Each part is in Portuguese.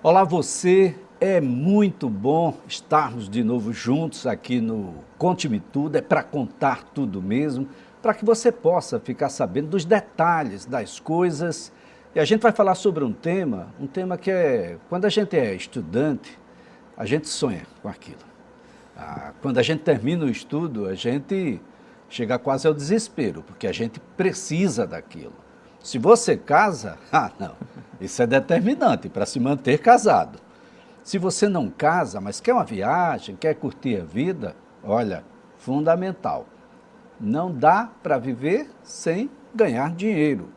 Olá você, é muito bom estarmos de novo juntos aqui no Conte-me Tudo, é para contar tudo mesmo, para que você possa ficar sabendo dos detalhes das coisas. E a gente vai falar sobre um tema que é, quando a gente é estudante, a gente sonha com aquilo. Quando a gente termina o estudo, a gente chega quase ao desespero, porque a gente precisa daquilo. Se você casa, não, isso é determinante para se manter casado. Se você não casa, mas quer uma viagem, quer curtir a vida, olha, fundamental. Não dá para viver sem ganhar dinheiro.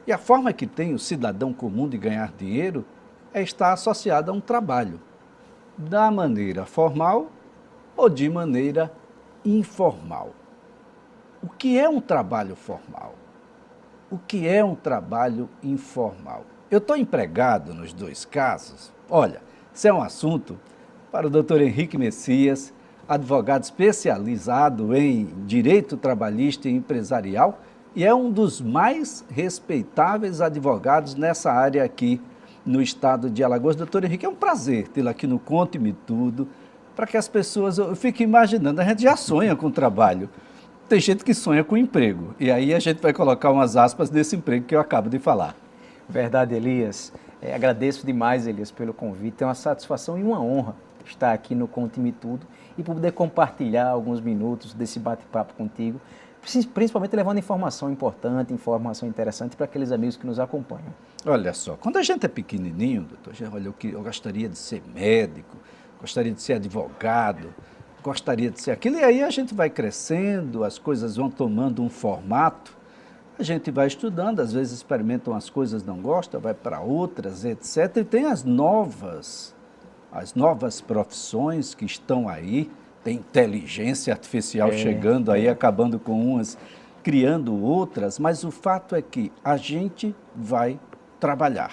E a forma que tem o cidadão comum de ganhar dinheiro é estar associado a um trabalho, da maneira formal ou de maneira informal. O que é um trabalho formal? O que é um trabalho informal? Eu estou empregado nos dois casos? Olha, isso é um assunto para o doutor Henrique Messias, advogado especializado em direito trabalhista e empresarial e é um dos mais respeitáveis advogados nessa área aqui no estado de Alagoas. Doutor Henrique, é um prazer tê-lo aqui no Conte-me Tudo, para que as pessoas, eu fico imaginando, a gente já sonha com o trabalho. Tem gente que sonha com emprego, e aí a gente vai colocar umas aspas nesse emprego que eu acabo de falar. Verdade, Elias. Agradeço demais, Elias, pelo convite. É uma satisfação e uma honra estar aqui no Conte-me Tudo e poder compartilhar alguns minutos desse bate-papo contigo, principalmente levando informação importante, informação interessante para aqueles amigos que nos acompanham. Olha só, quando a gente é pequenininho, doutor, olha, eu gostaria de ser médico, gostaria de ser advogado, gostaria de ser aquilo, e aí a gente vai crescendo, as coisas vão tomando um formato, a gente vai estudando, às vezes experimenta umas coisas, não gosta, vai para outras, etc. E tem as novas profissões que estão aí, tem inteligência artificial chegando aí, acabando com umas, criando outras, mas o fato é que a gente vai trabalhar.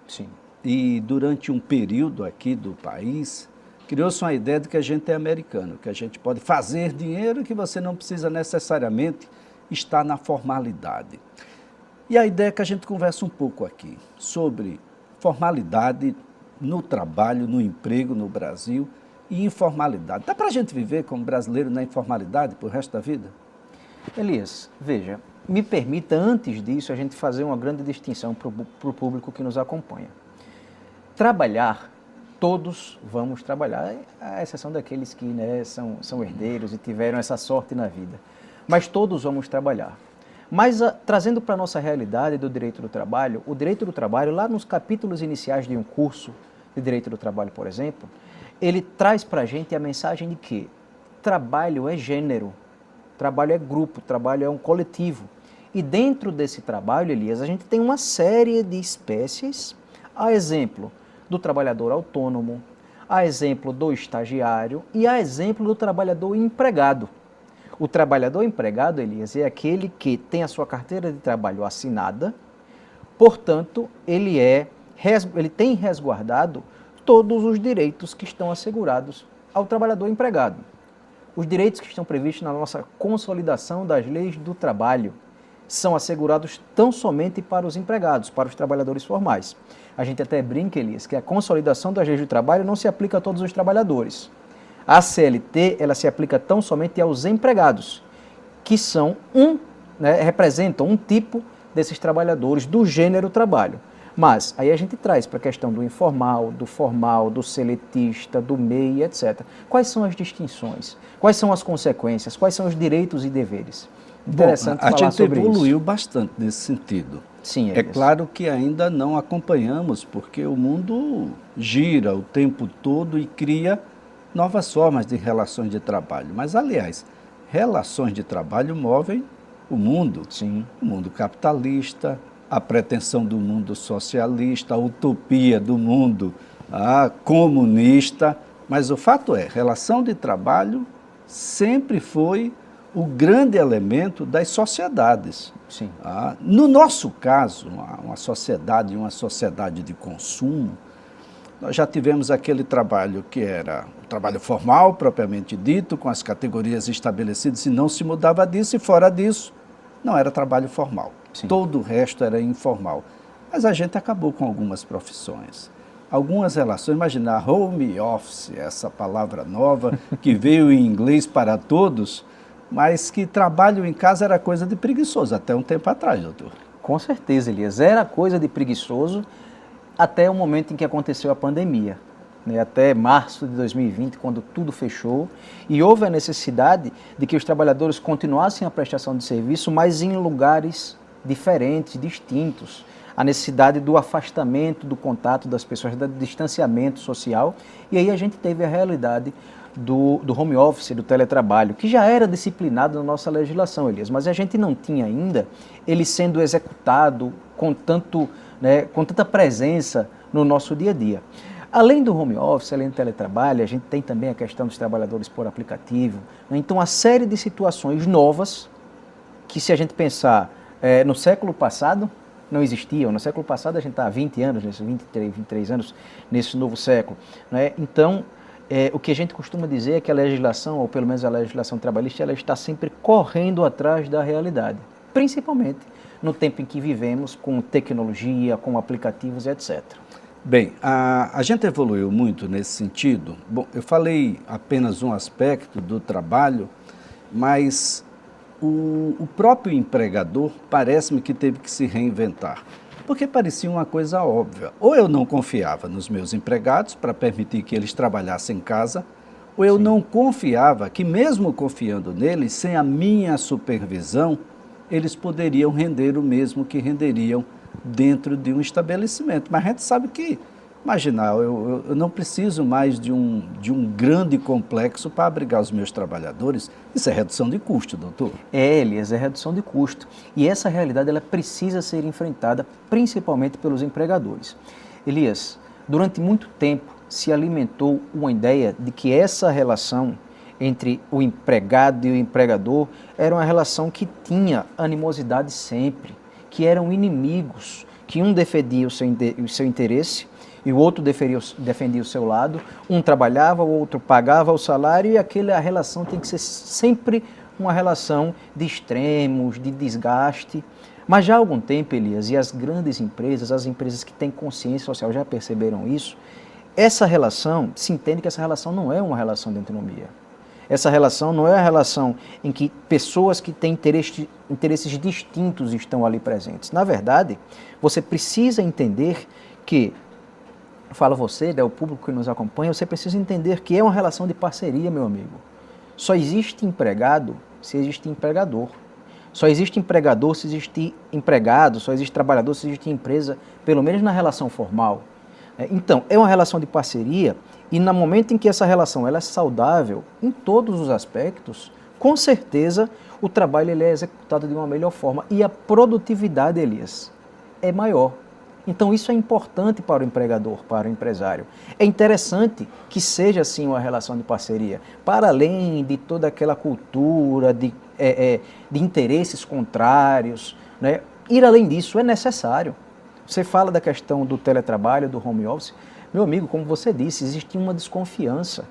Sim. E durante um período aqui do país, criou-se uma ideia de que a gente é americano, que a gente pode fazer dinheiro e que você não precisa necessariamente estar na formalidade. E a ideia é que a gente converse um pouco aqui sobre formalidade no trabalho, no emprego no Brasil e informalidade. Dá para a gente viver como brasileiro na informalidade por resto da vida? Elias, veja, me permita, antes disso, a gente fazer uma grande distinção para o público que nos acompanha. Trabalhar, todos vamos trabalhar, à exceção daqueles que são herdeiros e tiveram essa sorte na vida. Mas todos vamos trabalhar. Mas trazendo para a nossa realidade do direito do trabalho, o direito do trabalho, lá nos capítulos iniciais de um curso de direito do trabalho, por exemplo, ele traz para a gente a mensagem de que trabalho é gênero, trabalho é grupo, trabalho é um coletivo. E dentro desse trabalho, Elias, a gente tem uma série de espécies, a exemplo do trabalhador autônomo, a exemplo do estagiário e a exemplo do trabalhador empregado. O trabalhador empregado, Elias, é aquele que tem a sua carteira de trabalho assinada, portanto, ele tem resguardado todos os direitos que estão assegurados ao trabalhador empregado. Os direitos que estão previstos na nossa consolidação das leis do trabalho são assegurados tão somente para os empregados, para os trabalhadores formais. A gente até brinca, Elias, que a consolidação das leis do trabalho não se aplica a todos os trabalhadores. A CLT, ela se aplica tão somente aos empregados, que são representam um tipo desses trabalhadores do gênero trabalho. Mas aí a gente traz para a questão do informal, do formal, do seletista, do MEI, etc. Quais são as distinções? Quais são as consequências? Quais são os direitos e deveres? Interessante falar sobre isso. A gente evoluiu bastante nesse sentido. Sim, é claro que ainda não acompanhamos, porque o mundo gira o tempo todo e cria novas formas de relações de trabalho. Mas, aliás, relações de trabalho movem o mundo. Sim. O mundo capitalista, a pretensão do mundo socialista, a utopia do mundo comunista. Mas o fato é, relação de trabalho sempre foi o grande elemento das sociedades. Sim. No nosso caso, uma sociedade de consumo, nós já tivemos aquele trabalho que era o trabalho formal, propriamente dito, com as categorias estabelecidas, e não se mudava disso, e fora disso, não era trabalho formal. Sim. Todo o resto era informal. Mas a gente acabou com algumas profissões. algumas relações, imaginar home office, essa palavra nova que veio em inglês para todos, mas que trabalho em casa era coisa de preguiçoso até um tempo atrás, doutor. Com certeza, Elias. Era coisa de preguiçoso até o momento em que aconteceu a pandemia, né? Até março de 2020, quando tudo fechou, e houve a necessidade de que os trabalhadores continuassem a prestação de serviço, mas em lugares diferentes, distintos. A necessidade do afastamento do contato das pessoas, do distanciamento social, e aí a gente teve a realidade do home office, do teletrabalho, que já era disciplinado na nossa legislação, Elias, mas a gente não tinha ainda ele sendo executado com tanta presença no nosso dia a dia. Além do home office, além do teletrabalho, a gente tem também a questão dos trabalhadores por aplicativo, né? Então, uma série de situações novas que, se a gente pensar no século passado, não existiam. No século passado, a gente está há 20 anos, 23 anos nesse novo século, né? Então, o que a gente costuma dizer é que a legislação, ou pelo menos a legislação trabalhista, ela está sempre correndo atrás da realidade, principalmente no tempo em que vivemos, com tecnologia, com aplicativos, etc. Bem, a gente evoluiu muito nesse sentido. Bom, eu falei apenas um aspecto do trabalho, mas o próprio empregador parece-me que teve que se reinventar, porque parecia uma coisa óbvia. Ou eu não confiava nos meus empregados para permitir que eles trabalhassem em casa, ou eu não confiava que, mesmo confiando neles, sem a minha supervisão, eles poderiam render o mesmo que renderiam dentro de um estabelecimento. Mas a gente sabe que, imaginar, eu não preciso mais de um grande complexo para abrigar os meus trabalhadores. Isso é redução de custo, doutor. Elias, é redução de custo. E essa realidade ela precisa ser enfrentada principalmente pelos empregadores. Elias, durante muito tempo se alimentou uma ideia de que essa relação entre o empregado e o empregador era uma relação que tinha animosidade sempre, que eram inimigos, que um defendia o seu interesse e o outro defendia o seu lado, um trabalhava, o outro pagava o salário, e a relação tem que ser sempre uma relação de extremos, de desgaste. Mas já há algum tempo, Elias, e as grandes empresas, as empresas que têm consciência social já perceberam isso, essa relação, se entende que essa relação não é uma relação de antinomia. Essa relação não é a relação em que pessoas que têm interesses distintos estão ali presentes. Na verdade, você precisa entender que, fala você, o público que nos acompanha, você precisa entender que é uma relação de parceria, meu amigo. Só existe empregado se existe empregador. Só existe empregador se existe empregado, só existe trabalhador se existe empresa, pelo menos na relação formal. Então, é uma relação de parceria. E no momento em que essa relação ela é saudável, em todos os aspectos, com certeza o trabalho ele é executado de uma melhor forma e a produtividade, Elias, é maior. Então isso é importante para o empregador, para o empresário. É interessante que seja assim uma relação de parceria, para além de toda aquela cultura de interesses contrários, né? Ir além disso é necessário. Você fala da questão do teletrabalho, do home office. Meu amigo, como você disse, existia uma desconfiança.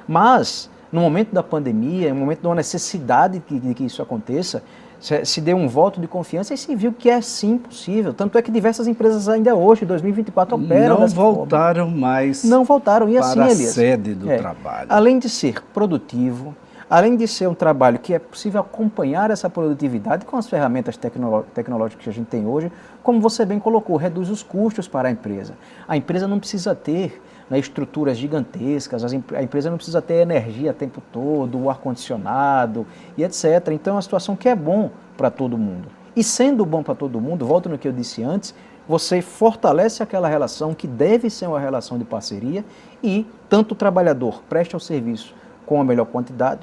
Mas, no momento da pandemia, no momento de uma necessidade de que isso aconteça, se deu um voto de confiança e se viu que é sim possível. Tanto é que diversas empresas ainda hoje, em 2024, operam não voltaram forma. Mais não voltaram. E assim, para a Elias, sede do trabalho. Além de ser produtivo, além de ser um trabalho que é possível acompanhar essa produtividade com as ferramentas tecnológicas que a gente tem hoje, como você bem colocou, reduz os custos para a empresa. A empresa não precisa ter estruturas gigantescas, a empresa não precisa ter energia o tempo todo, o ar-condicionado e etc. Então é uma situação que é bom para todo mundo. E sendo bom para todo mundo, volto no que eu disse antes, você fortalece aquela relação que deve ser uma relação de parceria e tanto o trabalhador presta o serviço com a melhor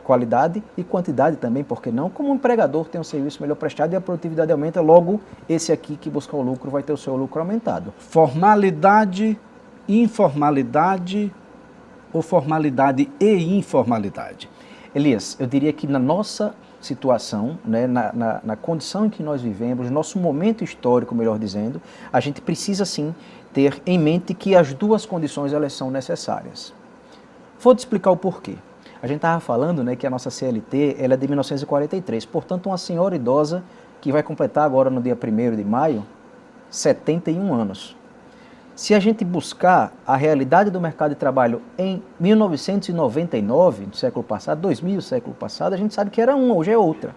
qualidade e quantidade também, porque não, como o empregador tem um serviço melhor prestado e a produtividade aumenta, logo esse aqui que busca o lucro vai ter o seu lucro aumentado. Formalidade, informalidade ou formalidade e informalidade? Elias, eu diria que na nossa situação, né, na condição em que nós vivemos, no nosso momento histórico, melhor dizendo, a gente precisa sim ter em mente que as duas condições elas são necessárias. Vou te explicar o porquê. A gente estava falando, né, que a nossa CLT ela é de 1943, portanto uma senhora idosa que vai completar agora no dia 1º de maio, 71 anos. Se a gente buscar a realidade do mercado de trabalho em 1999, do século passado, 2000, século passado, a gente sabe que era uma, hoje é outra.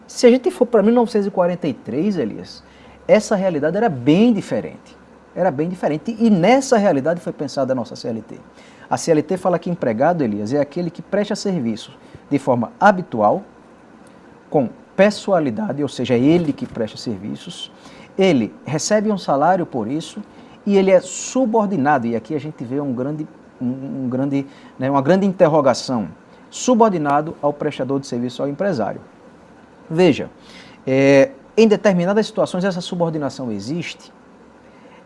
Se a gente for para 1943, Elias, essa realidade era bem diferente. Era bem diferente. E nessa realidade foi pensada a nossa CLT. A CLT fala que empregado, Elias, é aquele que presta serviço de forma habitual, com pessoalidade, ou seja, é ele que presta serviços, ele recebe um salário por isso e ele é subordinado, e aqui a gente vê uma grande interrogação, subordinado ao prestador de serviço, ao empresário. Veja, em determinadas situações essa subordinação existe?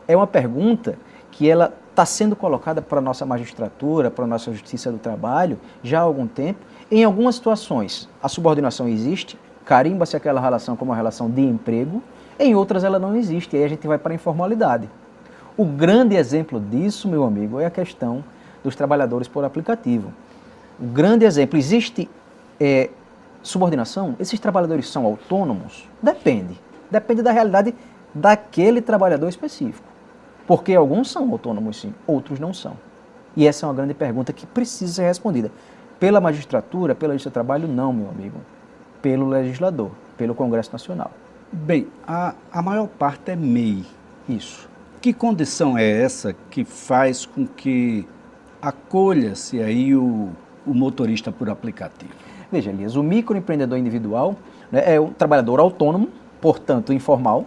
É uma pergunta que ela está sendo colocada para a nossa magistratura, para a nossa justiça do trabalho, já há algum tempo. Em algumas situações a subordinação existe, carimba-se aquela relação como uma relação de emprego, em outras ela não existe, e aí a gente vai para a informalidade. O grande exemplo disso, meu amigo, é a questão dos trabalhadores por aplicativo. O grande exemplo, existe subordinação? Esses trabalhadores são autônomos? Depende. Depende da realidade daquele trabalhador específico. Porque alguns são autônomos sim, outros não são. E essa é uma grande pergunta que precisa ser respondida. Pela magistratura, pela Justiça do Trabalho, não, meu amigo. Pelo legislador, pelo Congresso Nacional. Bem, a maior parte é MEI. Isso. Que condição é essa que faz com que acolha-se aí o motorista por aplicativo? Veja, Elias, o microempreendedor individual, né, é um trabalhador autônomo, portanto informal,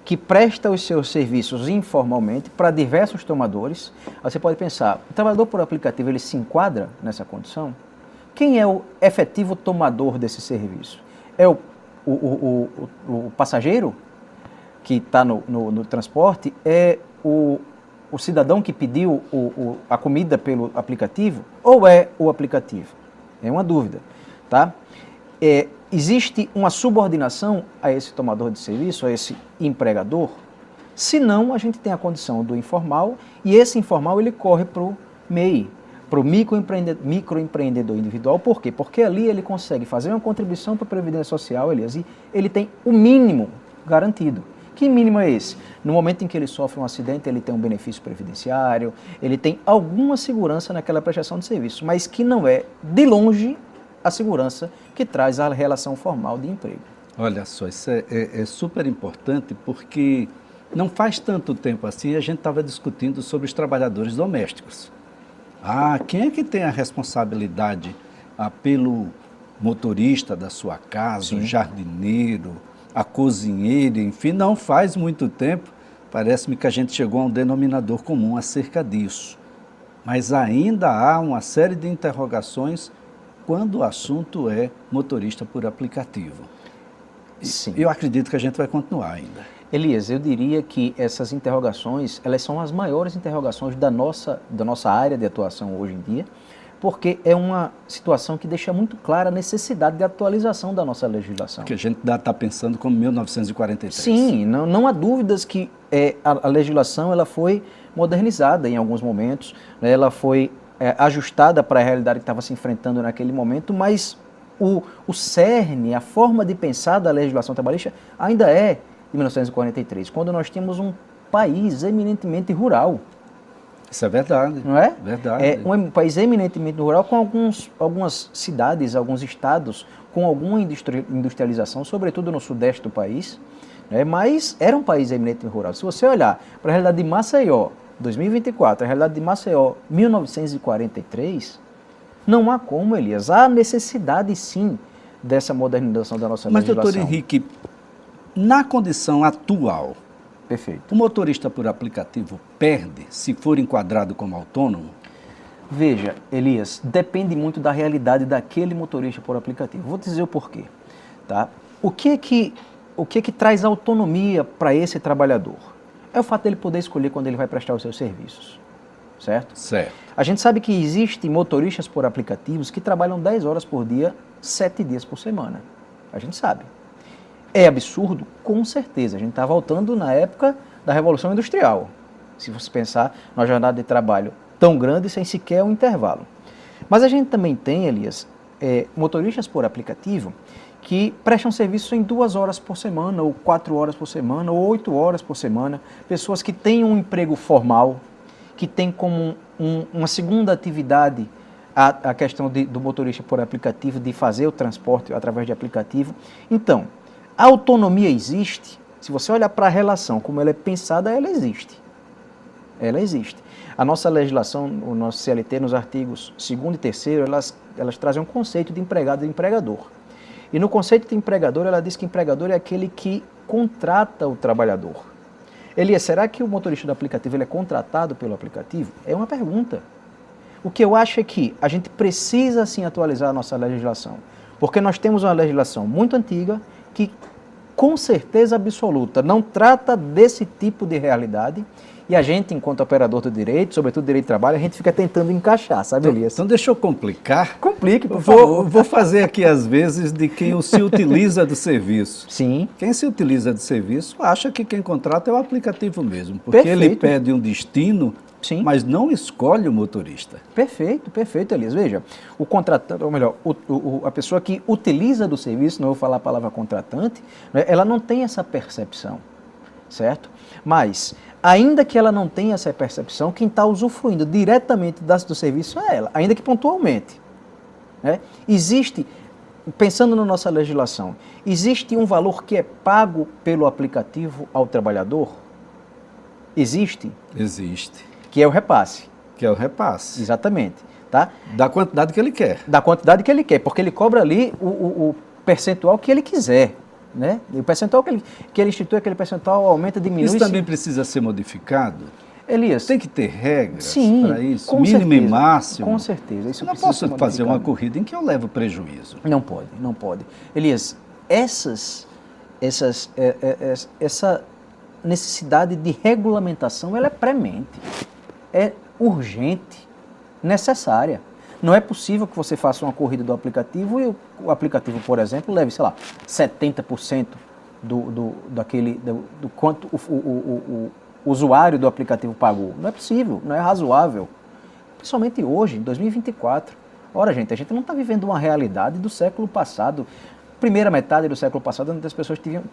que presta os seus serviços informalmente para diversos tomadores. Aí você pode pensar, o trabalhador por aplicativo ele se enquadra nessa condição? Quem é o efetivo tomador desse serviço? É o passageiro que está no transporte? É o cidadão que pediu a comida pelo aplicativo? Ou é o aplicativo? É uma dúvida, tá? Existe uma subordinação a esse tomador de serviço, a esse empregador? Se não, a gente tem a condição do informal, e esse informal ele corre para o MEI, para o microempreendedor individual. Por quê? Porque ali ele consegue fazer uma contribuição para a Previdência Social, Elias, e ele tem o mínimo garantido. Que mínimo é esse? No momento em que ele sofre um acidente, ele tem um benefício previdenciário, ele tem alguma segurança naquela prestação de serviço, mas que não é, de longe, a segurança que traz a relação formal de emprego. Olha só, isso é super importante porque não faz tanto tempo assim a gente estava discutindo sobre os trabalhadores domésticos. Quem é que tem a responsabilidade pelo motorista da sua casa, Sim. o jardineiro, a cozinheira, enfim, não faz muito tempo, parece-me que a gente chegou a um denominador comum acerca disso. Mas ainda há uma série de interrogações quando o assunto é motorista por aplicativo. Sim. Eu acredito que a gente vai continuar ainda. Elias, eu diria que essas interrogações, elas são as maiores interrogações da nossa área de atuação hoje em dia, porque é uma situação que deixa muito clara a necessidade de atualização da nossa legislação. Que a gente está pensando como 1943. Sim, não há dúvidas que a legislação ela foi modernizada em alguns momentos, né, ela foi ajustada para a realidade que estava se enfrentando naquele momento, mas o cerne, a forma de pensar da legislação trabalhista ainda é de 1943, quando nós tínhamos um país eminentemente rural. Isso é verdade. Não é? Verdade. É um país eminentemente rural com algumas cidades, alguns estados com alguma industrialização, sobretudo no sudeste do país, né? Mas era um país eminentemente rural. Se você olhar para a realidade de Maceió, 2024, a realidade de Maceió, 1943, não há como, Elias. Há necessidade, sim, dessa modernização da nossa legislação. Mas, doutor Henrique, na condição atual, Perfeito. O motorista por aplicativo perde se for enquadrado como autônomo? Veja, Elias, depende muito da realidade daquele motorista por aplicativo. Vou dizer o porquê. Tá? O que que traz autonomia para esse trabalhador? É o fato dele poder escolher quando ele vai prestar os seus serviços. Certo? Certo. A gente sabe que existem motoristas por aplicativos que trabalham 10 horas por dia, 7 dias por semana. A gente sabe. É absurdo? Com certeza. A gente está voltando na época da Revolução Industrial. Se você pensar numa jornada de trabalho tão grande sem sequer um intervalo. Mas a gente também tem, Elias, motoristas por aplicativo que prestam serviço em 2 horas por semana, ou 4 horas por semana, ou 8 horas por semana. Pessoas que têm um emprego formal, que têm como uma segunda atividade a questão do motorista por aplicativo, de fazer o transporte através de aplicativo. Então, a autonomia existe. Se você olhar para a relação como ela é pensada, ela existe. Ela existe. A nossa legislação, o nosso CLT, nos artigos 2º e 3º, elas trazem um conceito de empregado e empregador. E no conceito de empregador, ela diz que empregador é aquele que contrata o trabalhador. Elias, será que o motorista do aplicativo ele é contratado pelo aplicativo? É uma pergunta. O que eu acho é que a gente precisa, sim, atualizar a nossa legislação. Porque nós temos uma legislação muito antiga que, com certeza absoluta, não trata desse tipo de realidade. E a gente, enquanto operador do direito, sobretudo direito de trabalho, a gente fica tentando encaixar, sabe, Elias? Então deixa eu complicar. Complique, por favor. Vou fazer aqui, às vezes, de quem se utiliza do serviço. Sim. Quem se utiliza do serviço acha que quem contrata é o aplicativo mesmo, porque ele pede um destino, sim, mas não escolhe o motorista. Perfeito, Elias. Veja, o contratante, ou melhor, a pessoa que utiliza do serviço, não vou falar a palavra contratante, né, ela não tem essa percepção, certo? Mas, ainda que ela não tenha essa percepção, quem está usufruindo diretamente do serviço é ela, ainda que pontualmente. Né? Existe, pensando na nossa legislação, existe um valor que é pago pelo aplicativo ao trabalhador? Existe? Existe. Que é o repasse. Que é o repasse. Exatamente. Tá? Da quantidade que ele quer. Da quantidade que ele quer, porque ele cobra ali o percentual que ele quiser. Né? E o percentual que ele institui, aquele percentual aumenta, diminui. Isso também precisa ser modificado? Elias, tem que ter regras, sim, para isso? Com Mínimo certeza, e máximo? Com certeza. Isso eu não posso fazer uma corrida em que eu levo prejuízo. Não pode. Elias, essa necessidade de regulamentação ela é premente, é urgente, necessária. Não é possível que você faça uma corrida do aplicativo e o aplicativo, por exemplo, leve, sei lá, 70% do quanto o usuário do aplicativo pagou. Não é possível, não é razoável. Principalmente hoje, em 2024. Ora, gente, a gente não está vivendo uma realidade do século passado. Primeira metade do século passado, onde as pessoas tinham